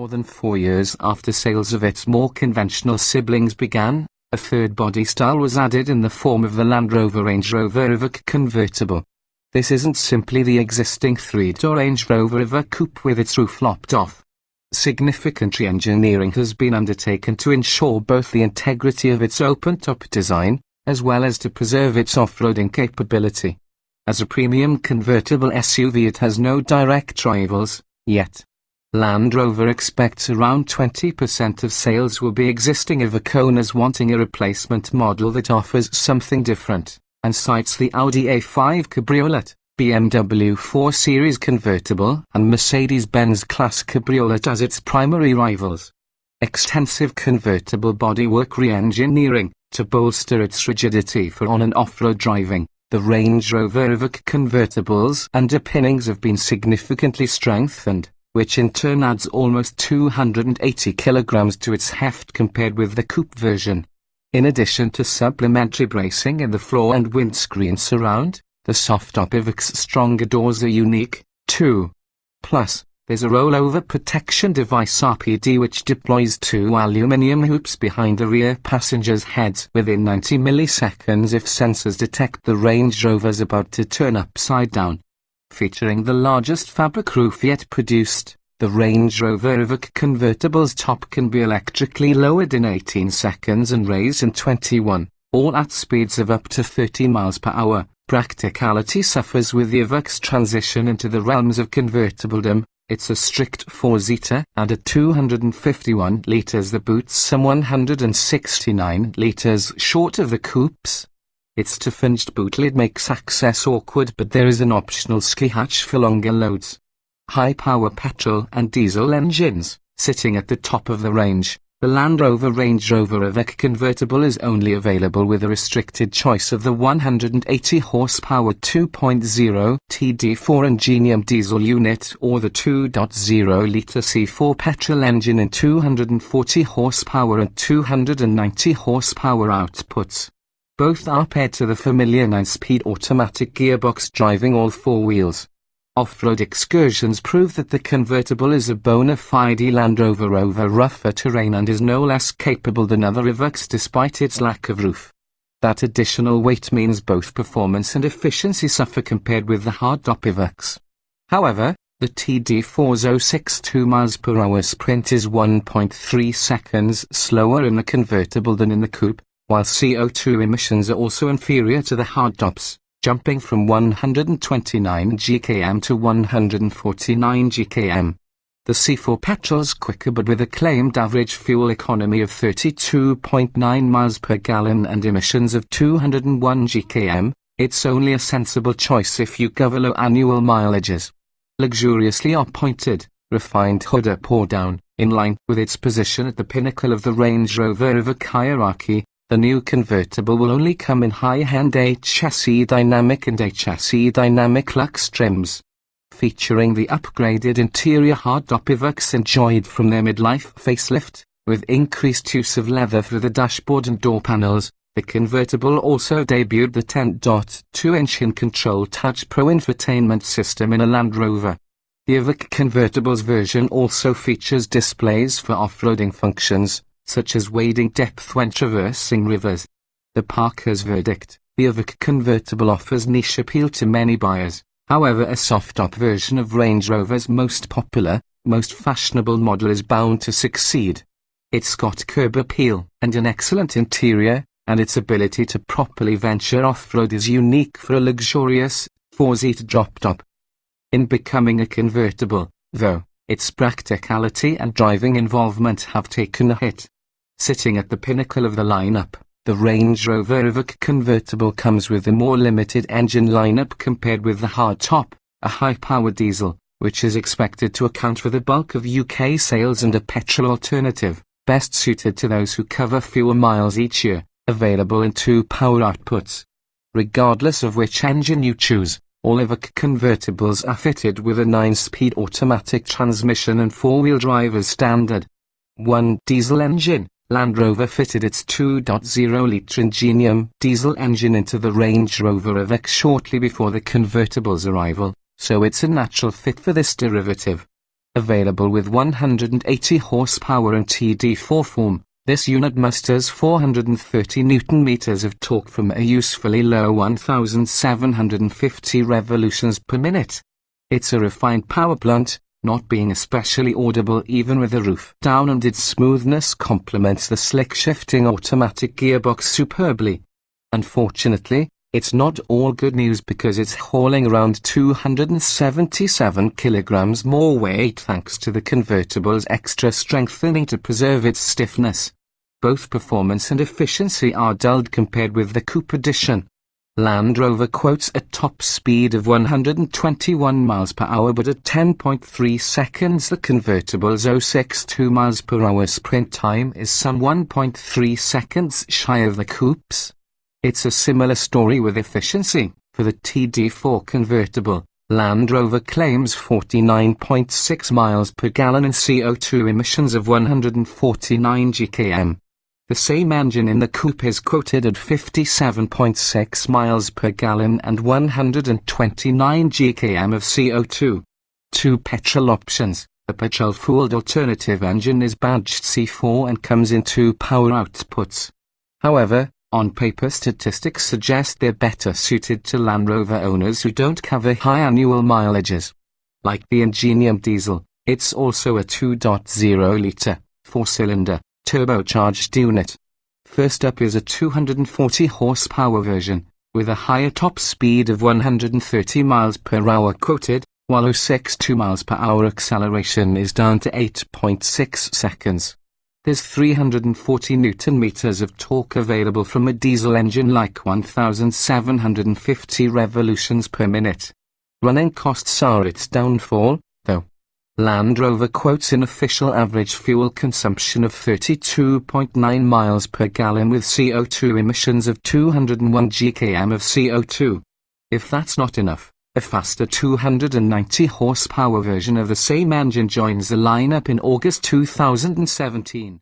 More than 4 years after sales of its more conventional siblings began, a third body style was added in the form of the Land Rover Range Rover Evoque convertible. This isn't simply the existing three-door Range Rover Evoque coupe with its roof lopped off. Significant re-engineering has been undertaken to ensure both the integrity of its open-top design, as well as to preserve its off-roading capability. As a premium convertible SUV, it has no direct rivals, yet. Land Rover expects around 20% of sales will be existing Evoque owners wanting a replacement model that offers something different, and cites the Audi A5 Cabriolet, BMW 4 Series convertible and Mercedes-Benz Class Cabriolet as its primary rivals. Extensive convertible bodywork re-engineering, to bolster its rigidity for on- and off-road driving. The Range Rover Evoque convertible's underpinnings have been significantly strengthened, which in turn adds almost 280 kilograms to its heft compared with the coupe version. In addition to supplementary bracing in the floor and windscreen surround, the soft-top Evoque's stronger doors are unique, too. Plus, there's a rollover protection device RPD which deploys 2 aluminium hoops behind the rear passenger's heads within 90 milliseconds if sensors detect the Range Rover's about to turn upside down. Featuring the largest fabric roof yet produced, the Range Rover Evoque convertible's top can be electrically lowered in 18 seconds and raised in 21, all at speeds of up to 30 miles per hour. Practicality suffers with the Evoque's transition into the realms of convertibledom. It's a strict 4-seater and at 251 litres that boots some 169 litres short of the coupe's. Its two-hinged boot lid makes access awkward, but there is an optional ski hatch for longer loads. High-power petrol and diesel engines, sitting at the top of the range. The Land Rover Range Rover Evoque convertible is only available with a restricted choice of the 180 horsepower 2.0 TD4 Ingenium diesel unit or the 2.0-litre C4 petrol engine in 240 horsepower and 290 horsepower outputs. Both are paired to the familiar 9-speed automatic gearbox driving all 4 wheels. Off-road excursions prove that the convertible is a bona fide Land Rover over rougher terrain and is no less capable than other Evoques despite its lack of roof. That additional weight means both performance and efficiency suffer compared with the hard-top Evoques. However, the TD4's 062 mph sprint is 1.3 seconds slower in the convertible than in the coupe, while CO2 emissions are also inferior to the hardtops, jumping from 129 GkM to 149 GkM. The C4 petrol's quicker but with a claimed average fuel economy of 32.9 miles per gallon and emissions of 201 GkM, it's only a sensible choice if you cover low annual mileages. Luxuriously appointed, refined hood up or down, in line with its position at the pinnacle of the Range Rover Evoque hierarchy, the new convertible will only come in high-end HSE Dynamic and HSE Dynamic Luxe trims. Featuring the upgraded interior hardtop Evoques enjoyed from their midlife facelift, with increased use of leather through the dashboard and door panels, the convertible also debuted the 10.2-inch in-control Touch Pro infotainment system in a Land Rover. The Evoque convertible's version also features displays for off-roading functions, such as wading depth when traversing rivers. The Parker's verdict: the Evoque convertible offers niche appeal to many buyers. However, a soft-top version of Range Rover's most popular, most fashionable model is bound to succeed. It's got curb appeal and an excellent interior, and its ability to properly venture off-road is unique for a luxurious, 4-seat drop-top. In becoming a convertible, though, its practicality and driving involvement have taken a hit. Sitting at the pinnacle of the lineup, the Range Rover Evoque convertible comes with a more limited engine lineup compared with the hardtop, a high-power diesel, which is expected to account for the bulk of UK sales, and a petrol alternative, best suited to those who cover fewer miles each year, available in 2 power outputs. Regardless of which engine you choose, all Evoque convertibles are fitted with a 9-speed automatic transmission and 4-wheel drive as standard. 1 diesel engine. Land Rover fitted its 2.0-litre Ingenium diesel engine into the Range Rover Evoque shortly before the convertible's arrival, so it's a natural fit for this derivative. Available with 180 horsepower and TD4 form, this unit musters 430 Nm of torque from a usefully low 1,750 revolutions per minute. It's a refined power plant, not being especially audible even with the roof down, and its smoothness complements the slick shifting automatic gearbox superbly. Unfortunately, it's not all good news because it's hauling around 277 kilograms more weight thanks to the convertible's extra strengthening to preserve its stiffness. Both performance and efficiency are dulled compared with the Coupe edition. Land Rover quotes a top speed of 121 miles per hour, but at 10.3 seconds the convertible's 062 miles per hour sprint time is some 1.3 seconds shy of the Coupe's. It's a similar story with efficiency. For the TD4 convertible, Land Rover claims 49.6 miles per gallon and CO2 emissions of 149 gkm. The same engine in the Coupe is quoted at 57.6 miles per gallon and 129 gkm of CO2. Two petrol options. The petrol-fueled alternative engine is badged C4 and comes in two power outputs. However, on paper statistics suggest they're better suited to Land Rover owners who don't cover high annual mileages. Like the Ingenium diesel, it's also a 2.0-litre, four-cylinder, turbocharged unit. First up is a 240 horsepower version, with a higher top speed of 130 miles per hour quoted, while 062 miles per hour acceleration is down to 8.6 seconds. There's 340 Nm of torque available from a diesel engine like 1,750 revolutions per minute. Running costs are its downfall, though. Land Rover quotes an official average fuel consumption of 32.9 miles per gallon with CO2 emissions of 201 gkm of CO2. If that's not enough, a faster 290 horsepower version of the same engine joins the lineup in August 2017.